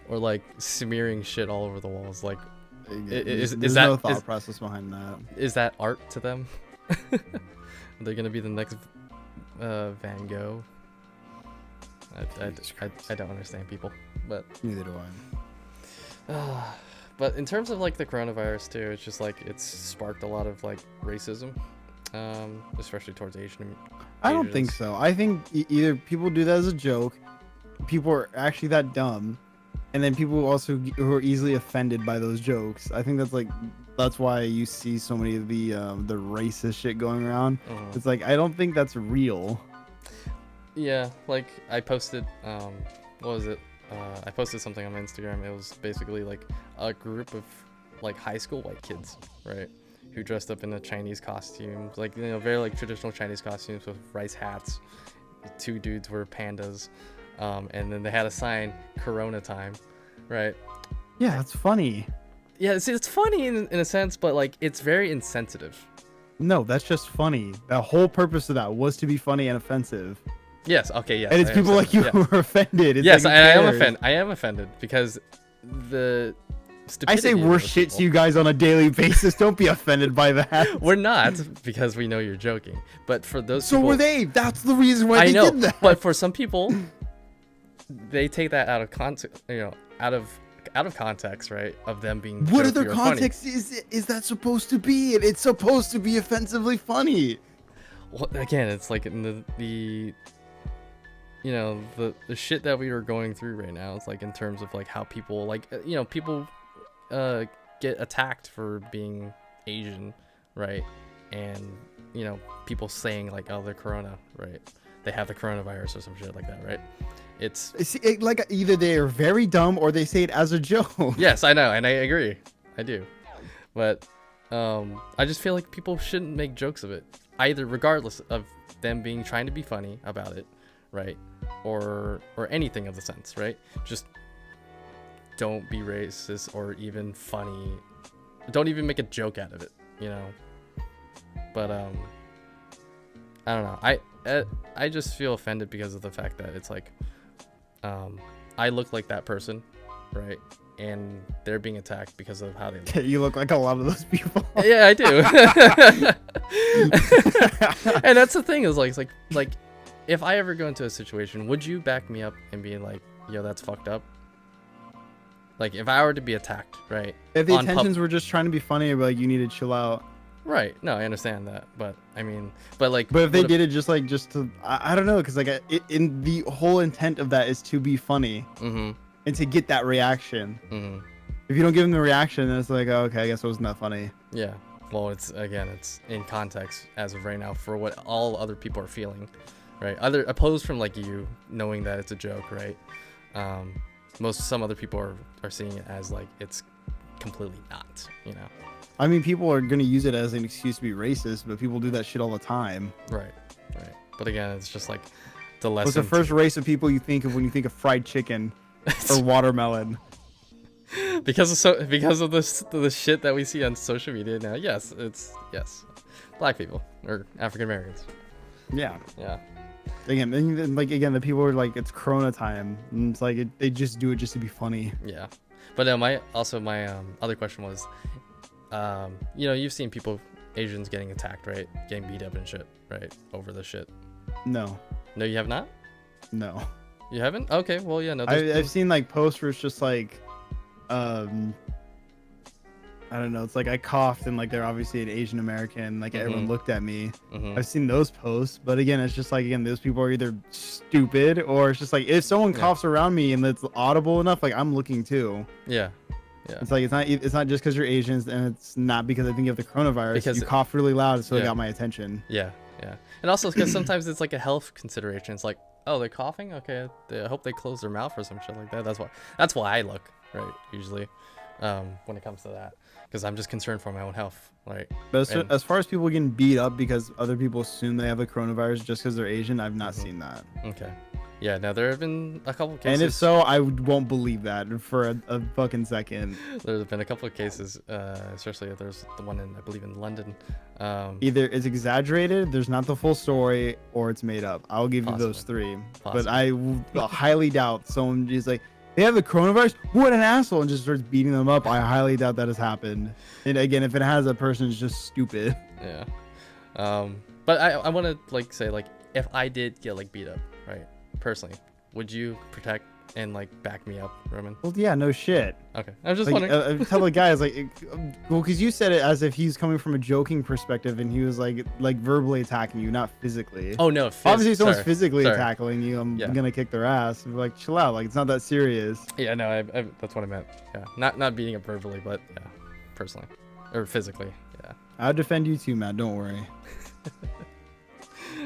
Or like smearing shit all over the walls. Like There's is no that thought process behind that. is that art to them? They're gonna be the next Van Gogh. I don't understand people, but Neither do I. but in terms of like the coronavirus too, it's just like it's sparked a lot of like racism, especially towards Asian. I don't think Asians. so. I think either people do that as a joke, people are actually that dumb, and then people also who are easily offended by those jokes. I think that's why you see so many of the racist shit going around. Mhm. It's like I don't think that's real. Yeah, like I posted, what was it? I posted something on my Instagram. It was basically like a group of like high school white kids, right? Who dressed up in the Chinese costumes, like, you know, very like traditional Chinese costumes with rice hats. The 2 dudes were pandas. And then they had a sign, Corona time, right? Yeah, that's funny. Yeah, see, it's funny in a sense, but like it's very insensitive. No, that's just funny. The whole purpose of that was to be funny and offensive. Yes, okay, yes. And it's I people like you understand, who are offended. It's yes, like, I am who cares? offended. I am offended because the I stupidity say of worse those shit people- to you guys on a daily basis. Don't be offended by that. We're not, because we know you're joking. But for those So people, were they. That's the reason why I they know, did that. but for some people, they take that out of context. You know, out of context, right? Of them being. What jokey other or funny. context is that supposed to be? It's supposed to be offensively funny. Well, again, it's like in the you know, the shit that we are going through right now. It's like in terms of like how people like you know, people get attacked for being Asian, right? And you know, people saying like, oh, they're corona, right? They have the coronavirus or some shit like that, right? It's Like either they are very dumb or they say it as a joke. yes, I know, and I agree, I do, but I just feel like people shouldn't make jokes of it, either, regardless of them being trying to be funny about it, right? Or anything of the sense, right? Just don't be racist or even funny. Don't even make a joke out of it, you know. But I don't know. I just feel offended because of the fact that it's like I look like that person, right? And they're being attacked because of how they look. You look like a lot of those people. Yeah, I do. And that's the thing is like, it's like if I ever go into a situation, would you back me up and be like, yo, that's fucked up? Like if I were to be attacked, right? If the on intentions were just trying to be funny, but like, you need to chill out. Right. No, I understand that, but I mean, but like, But if they what did it just to, I don't know, because like in the whole intent of that is to be funny Mm-hmm. and to get that reaction. Mm-hmm. If you don't give them the reaction, then it's like, oh, okay, I guess it wasn't that funny. Yeah. Well, it's in context as of right now for what all other people are feeling, right? Opposed from like you knowing that it's a joke, right? Some other people are seeing it as like it's completely not, you know. I mean, people are gonna use it as an excuse to be racist, but people do that shit all the time. Right. But again, it's just like the lesson. What's the first race of people you think of when you think of fried chicken or watermelon? because of the shit that we see on social media now. Yes, it's black people or African Americans. Yeah. Yeah. Again, the people are like, it's Corona time, and it's like they just do it just to be funny. Yeah. But my other question was, you've seen Asians getting attacked, right? Getting beat up and shit, right? Over the shit. No, No, you have not? no. You haven't? Okay, well, yeah, no. I've seen like posts where it's just like, I don't know. It's like I coughed and like they're obviously an Asian American. Like everyone looked at me. Mm-hmm. I've seen those posts, but again, it's just like, again, those people are either stupid or it's just like if someone coughs around me and it's audible enough, like I'm looking too. Yeah. Yeah. It's like it's not just because you're Asians, and it's not because I think you have the coronavirus. Because you cough really loud, so it yeah. got my attention. Yeah. And also because sometimes it's like a health consideration. It's like, oh, they're coughing. Okay, I hope they close their mouth or some shit like that. That's why I look, right, usually, when it comes to that, because I'm just concerned for my own health, right? But as far as people getting beat up because other people assume they have a coronavirus just because they're Asian, I've not seen that. Okay. Yeah, now there have been a couple cases. And if so, I won't believe that for a fucking second. There's been a couple of cases, especially if there's the one I believe in London. Either it's exaggerated, there's not the full story, or it's made up. I'll give you those three. But I highly doubt someone is like, they have the coronavirus? What an asshole! And just starts beating them up. I highly doubt that has happened. And again, if it has, that person is just stupid. Yeah. But I want to like say, like, if I did get like beat up, right? Personally, would you protect and like back me up, Roman? Well, yeah, no shit. Okay, I was just like, wondering. Tell the guys like, well, because you said it as if he's coming from a joking perspective, and he was like verbally attacking you, not physically. Oh no, obviously if someone's physically tackling you, I'm Yeah. gonna kick their ass. Like, chill out, like it's not that serious. Yeah, no, I that's what I meant. Yeah, not beating up verbally, but yeah, personally or physically. Yeah. I'll defend you too, Matt. Don't worry.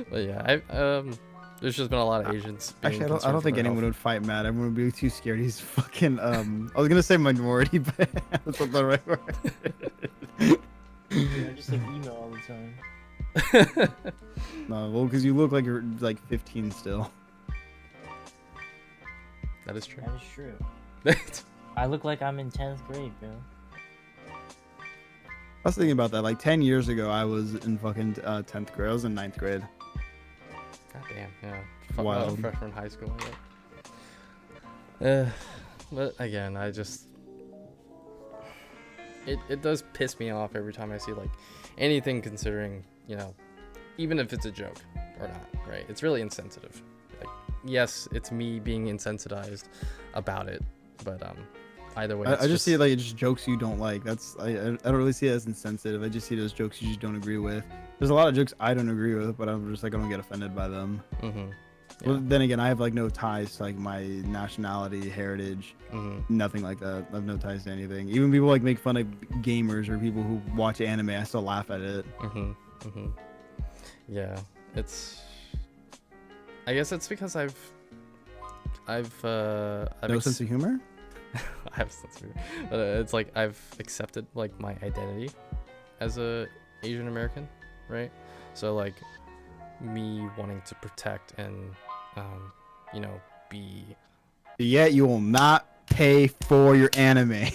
But yeah, there's just been a lot of Asians. Actually, I don't think anyone would fight Matt. Everyone would be too scared. He's fucking. I was gonna say minority, but that's not the right word. Yeah, I just like email all the time. No, well, because you look like you're like 15 still. That is true. That is true. I look like I'm in 10th grade, bro. I was thinking about that. Like 10 years ago, I was in fucking 10th grade. I was in 9th grade. God damn, yeah. Wild. Freshman in high school. Yeah. But again, it does piss me off every time I see like anything considering, even if it's a joke or not, right? It's really insensitive. Like, yes, it's me being insensitized about it, but either way, I just see it like it's just jokes you don't like. I don't really see it as insensitive. I just see it as jokes you just don't agree with. There's a lot of jokes I don't agree with, but I'm just like, I don't get offended by them. Mm-hmm. Yeah. Well, then again, I have like no ties to like my nationality, heritage, nothing like that. I have no ties to anything. Even people like make fun of gamers or people who watch anime, I still laugh at it. Yeah, I guess it's because I've no sense of humor. I have a sense of humor, but it's like I've accepted like my identity as a Asian American, right? So like me wanting to protect and be. Yet you will not pay for your anime.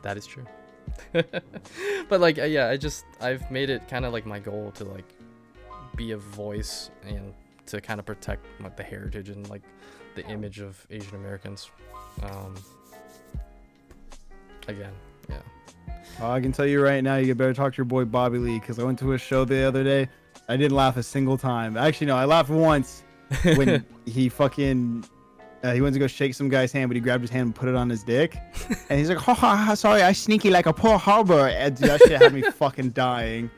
That is true. But like yeah, I've made it kind of like my goal to like be a voice and to kind of protect like the heritage and like the image of Asian Americans. Again, yeah. I can tell you right now, you better talk to your boy Bobby Lee, because I went to a show the other day. I didn't laugh a single time. Actually, no, I laughed once when he fucking he went to go shake some guy's hand, but he grabbed his hand and put it on his dick. And he's like, ha ha ha, sorry, I sneaky like a poor harbor. And dude, that shit had me fucking dying.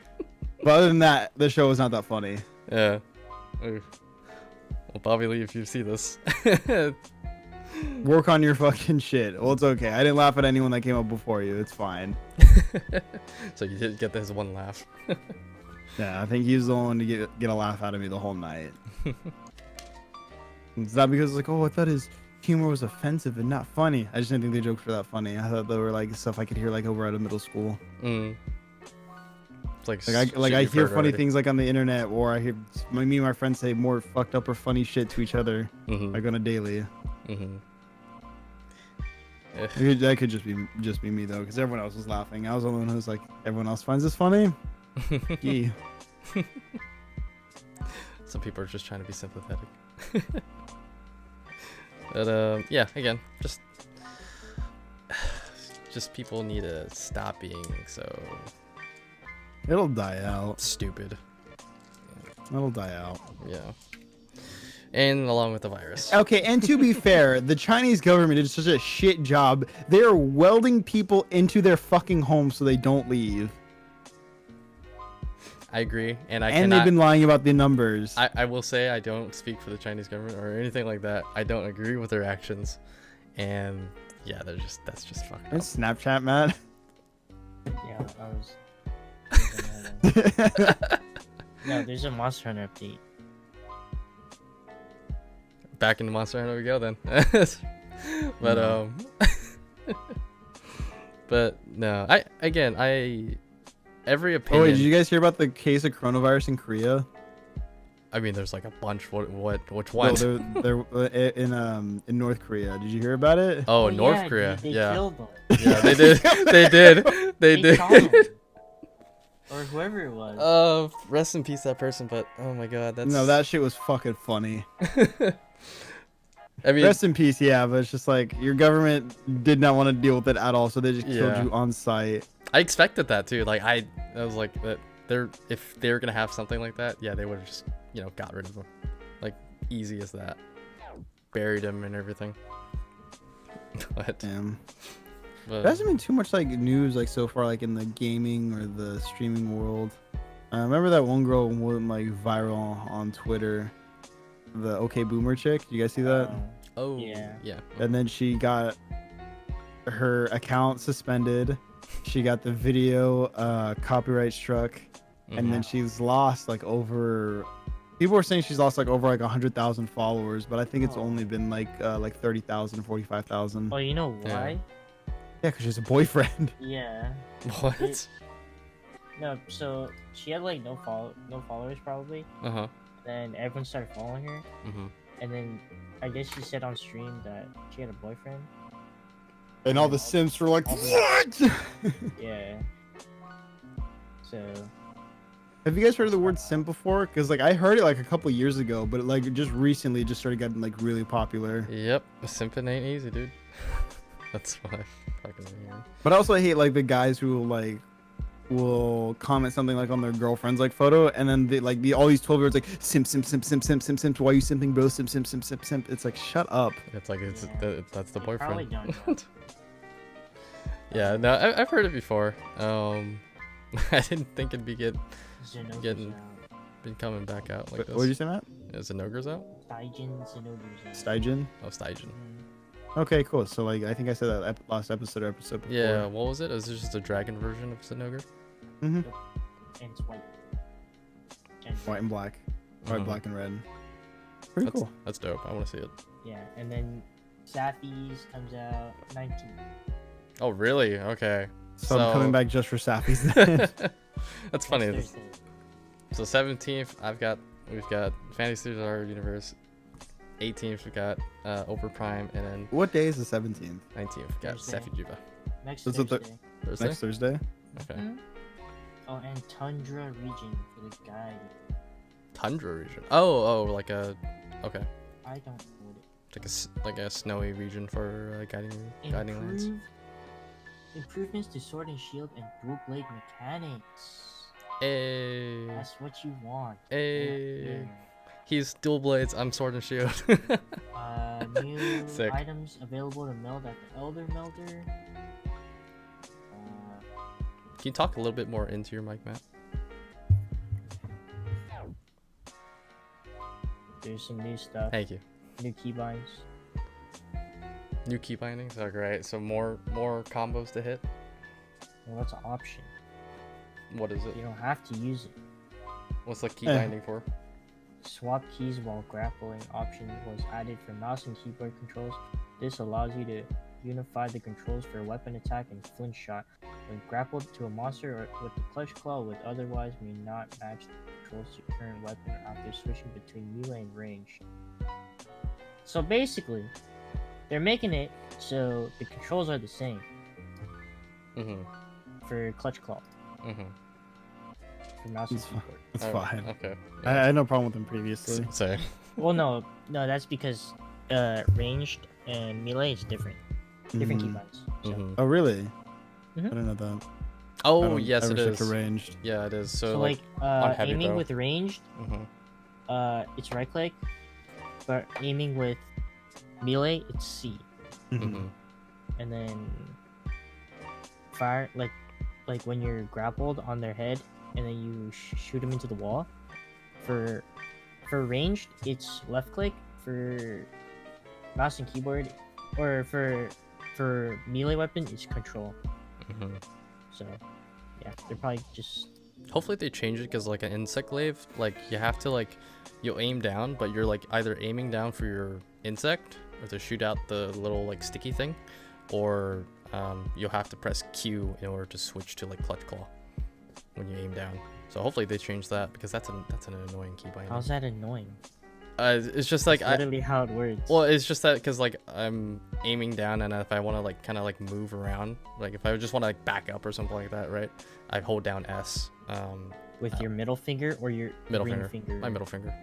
But other than that, the show was not that funny. Yeah. Oof. Well, Bobby Lee, if you see this. Work on your fucking shit. Well, it's okay. I didn't laugh at anyone that came up before you. It's fine. So you did get this one laugh. Yeah, I think he was the one to get a laugh out of me the whole night. It's not because like, oh, I thought his humor was offensive and not funny. I just didn't think the jokes were that funny. I thought they were like stuff I could hear like over at a middle school. Mm. It's I hear funny things like on the internet, or I hear me and my friends say more fucked up or funny shit to each other, like on a daily. That could just be me though, because everyone else was laughing. I was the only one who was like, everyone else finds this funny. Yeah. Some people are just trying to be sympathetic. But yeah, again, just people need to stop being so It'll die out. stupid. It'll die out. Yeah. And along with the virus. Okay, and to be fair, the Chinese government did such a shit job. They are welding people into their fucking homes so they don't leave. I agree, and they've been lying about the numbers. I will say I don't speak for the Chinese government or anything like that. I don't agree with their actions, and yeah, that's just fucked up. It's Snapchat, Matt. Yeah, no, there's a Monster Hunter update. Back into Monster Hunter we go then. But but no, every opinion. Oh wait, did you guys hear about the case of coronavirus in Korea? I mean, there's like a bunch. Which one? No, they're in North Korea. Did you hear about it? Oh, Oh, North yeah, Korea. they Yeah. killed them. Yeah, they did. They did. shot him. Or whoever it was. Rest in peace that person. But oh my god, that's No, that shit was fucking funny. I mean, Rest in peace, yeah, but it's just like your government did not want to deal with it at all, so they just killed Yeah. you on site. I expected that too. Like I was like that. If they were gonna have something like that, yeah, they would have just got rid of them, like easy as that, buried him and everything. But Damn. There hasn't been too much like news like so far, like in the gaming or the streaming world. I remember that one girl went like viral on Twitter, the OK Boomer chick. You guys see that? oh Yeah. yeah. And then she got her account suspended. She got the video copyright struck, and then she's lost like over. People were saying she's lost like over like 100,000 followers, but I think it's only been like 30,000, 45,000. Oh, you know why? Yeah, because she has a boyfriend. Yeah. What? No, so she had like no followers probably. Uh-huh. Then everyone started following her, and then I guess she said on stream that she had a boyfriend. And all the Sims were like, what? Yeah. So. Have you guys heard of the word simp before? Because like I heard it like a couple years ago, but like just recently it just started getting like really popular. Yep. Simping ain't easy, dude. That's what I fucking hear. But I also hate like the guys who will comment something like on their girlfriend's like photo, and then they like all these 12-year-olds like simp, why are you simping, bro? Simp. It's like, shut up. It's like that's the They probably boyfriend. don't know. Yeah, no, I've heard it before. I didn't think it'd be Xenoger's been coming back out like this. What did you say, Matt? Is Xenoger's out? Xenoger's out. Stygian? Oh, Stygian. Okay, cool. So like I think I said that last episode or episode before. Yeah, what was it? Is it just a dragon version of Xenoger? Mm-hmm. And it's white. And White and black. White, black, and red. Pretty cool. That's dope. I want to see it. Yeah, and then Sapphies comes out 19th. Oh, really? Okay. So I'm coming back just for Sapphies then. That's funny. Next Thursday. So 17th, we've got Fantasy Star Universe. 18th, we got Overprime, and then What day is the 17th? 19th, we got Thursday. Safijuba. Next So it's the Thursday. Thursday. Next Thursday? Okay. Oh, and Tundra region for the guide. Tundra region. Oh, like a. Okay. I don't know what it. Like a snowy region for guiding lands. Improvements to Sword and Shield and Dual Blade mechanics. Hey. That's what you want. Hey. Yeah. He's dual blades. I'm sword and shield. New Sick. items available to meld at the Elder Melder. Can you talk a little bit more into your mic, Matt? There's some new stuff. Thank you. New keybinds. New key bindings? Oh, great. So more combos to hit? Well, that's an option. What is it? You don't have to use it. What's the key binding for? Swap keys while grappling option was added for mouse and keyboard controls. This allows you to unify the controls for weapon attack and flinch shot. When grappled to a monster or with the clutch claw would otherwise may not match the controls to your current weapon after switching between melee and range. So basically, they're making it so the controls are the same for clutch claw. For mouse and keyboard. It's fine. Okay. I had no problem with them previously. Sorry. Well, no, that's because ranged and melee is different. Different keybinds. So. Oh, really? Mhm. I don't know that. Oh, yes, it restrict is. to ranged. Yeah, it is. So, So like, heavy aiming bow. with ranged, it's right click, but aiming with melee, it's C. And then fire, like when you're grappled on their head, and then you shoot them into the wall. For ranged, it's left click. For mouse and keyboard, or for melee weapon, it's control. So, yeah, they're probably just. Hopefully they change it, because like an insect glaive, like you have to like, you'll aim down, but you're like either aiming down for your insect or to shoot out the little like sticky thing, or you'll have to press Q in order to switch to like clutch claw when you aim down. So hopefully they change that, because that's an annoying key binding. How's that annoying? It's just like That's literally how it works. well, it's just that because like I'm aiming down, and if I want to like kind of like move around, like if I just want to like back up or something like that, right? I hold down S. With your middle finger or your Middle ring finger. My middle finger.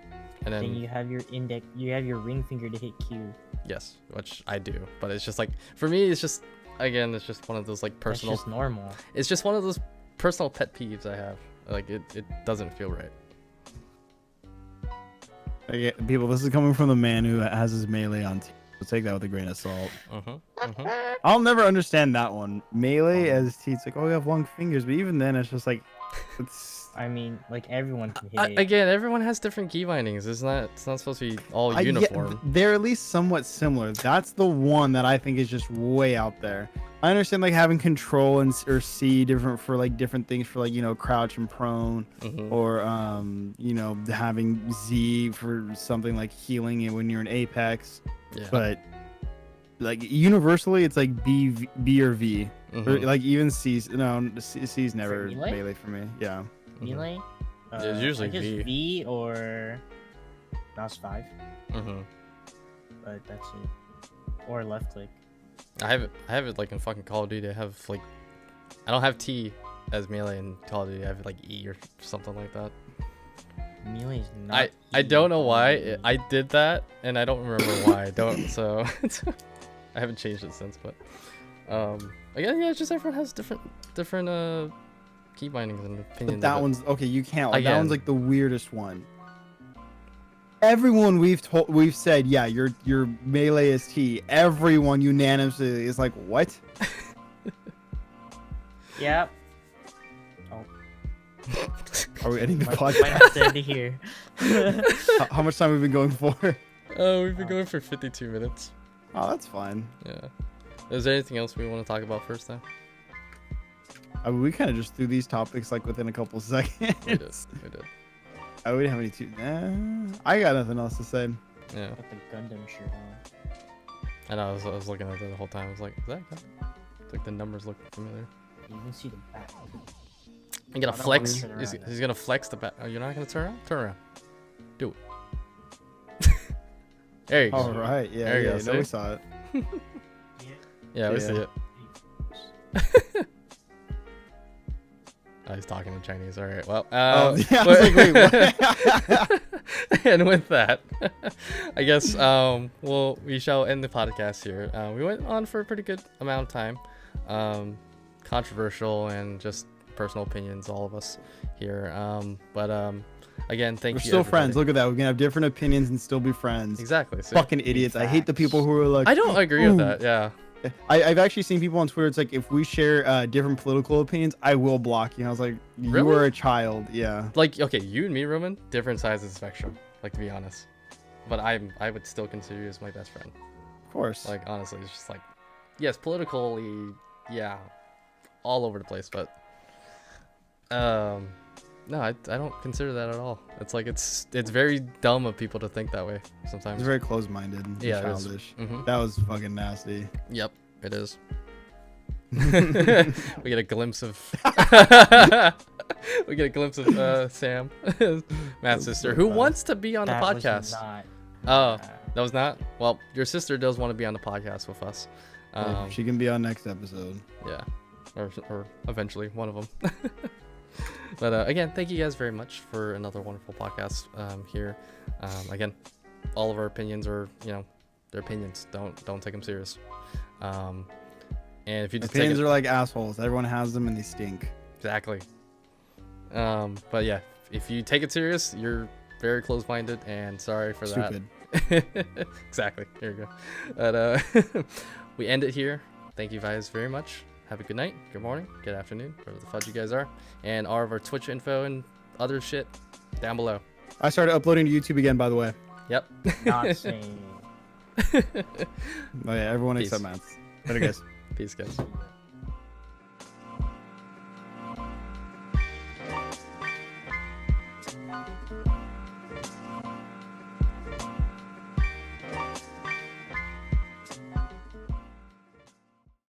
And Then then you have your index. You have your ring finger to hit Q. yes, which I do, but it's just like for me, it's just again, it's just one of those like personal. That's just normal. It's just one of those personal pet peeves I have. Like it doesn't feel right. People, this is coming from the man who has his melee on team. So take that with a grain of salt. Uh-huh. I'll never understand that one. Melee as T, it's like, oh, you have long fingers, but even then, it's just like, it's. I mean, like everyone can hit it. Again, everyone has different key bindings. It's not supposed to be all uniform. They're at least somewhat similar. That's the one that I think is just way out there. I understand like having control and or C different for like different things for like, you know, crouch and prone, or you know, having Z for something like healing it when you're in Apex. Yeah. But like universally, it's like B or V, or like even C's. No, C's never melee? melee for me. Yeah. Melee. It's usually I guess V. V or mouse 5, Mm-hmm. but that's it. Or left click. I have it like in fucking Call of Duty. I don't have T as melee in Call of Duty. I have like E or something like that. Melee is not. I don't know why I did that, and I don't remember why I don't. So I haven't changed it since. But again, yeah, it's just everyone has different key bindings and opinions. But that of it. one's okay. You can't. That Again. one's like the weirdest one. Everyone we've said, yeah, your melee is T. Everyone unanimously is like, what? Yeah. Oh. Are we ending the Might podcast? have to end it here. How much time have we been going for? Oh, we've been going for 52 minutes. Oh, that's fine. Yeah. Is there anything else we want to talk about first, though? I mean, we kind of just threw these topics like within a couple seconds. We did. I wouldn't have any I got nothing else to say. Yeah. Put the Gundam shirt on. I know. I was looking at it the whole time. I was like, is that good? It's like the numbers look familiar. You can see the back. You gonna I don't flex? wanna turn He's around. gonna flex the back. Oh, you're not gonna turn around? Turn around. Do it. There you go. All right. Yeah. There you Yeah. go, No, we see? saw it. Yeah, we Yeah. see it. Oh, he's talking in Chinese. All right. Well. Oh, yeah, I was like, wait, what? And with that, I guess we shall end the podcast here. We went on for a pretty good amount of time. Controversial and just personal opinions, all of us here. But again, thank We're you. still everybody. friends. Look at that. We can have different opinions and still be friends. Exactly. See? Fucking idiots. I hate the people who are like. I don't agree with "Ooh." that. Yeah. I've actually seen people on Twitter. It's like if we share different political opinions, I will block you. And I was like, you Really? are a child. Yeah. Like, okay, you and me, Roman, different sides of the spectrum. Like, to be honest, but I would still consider you as my best friend. Of course. Like, honestly, it's just like, yes, politically, yeah, all over the place, but no, I don't consider that at all. It's like it's very dumb of people to think that way sometimes. It's very close-minded. And Yeah, it is. childish. Mm-hmm. That was fucking nasty. Yep, it is. We get a glimpse of Sam, Matt's sister, who wants to be on the podcast. Oh, that was not. Well, your sister does want to be on the podcast with us. She can be on next episode. Yeah, or eventually one of them. But again, thank you guys very much for another wonderful podcast here. Again, all of our opinions are, they're opinions. Don't take them serious. And if you just opinions are like assholes. Everyone has them and they stink. Exactly. But yeah, if you take it serious, you're very close-minded, and sorry for Stupid. that. Exactly. Here we go. But we end it here. Thank you guys very much. Have a good night, good morning, good afternoon, wherever the fudge you guys are. And all of our Twitch info and other shit down below. I started uploading to YouTube again, by the way. Yep. Not saying. Oh, yeah, everyone Peace. except Matt's. Later, guys. Peace, guys.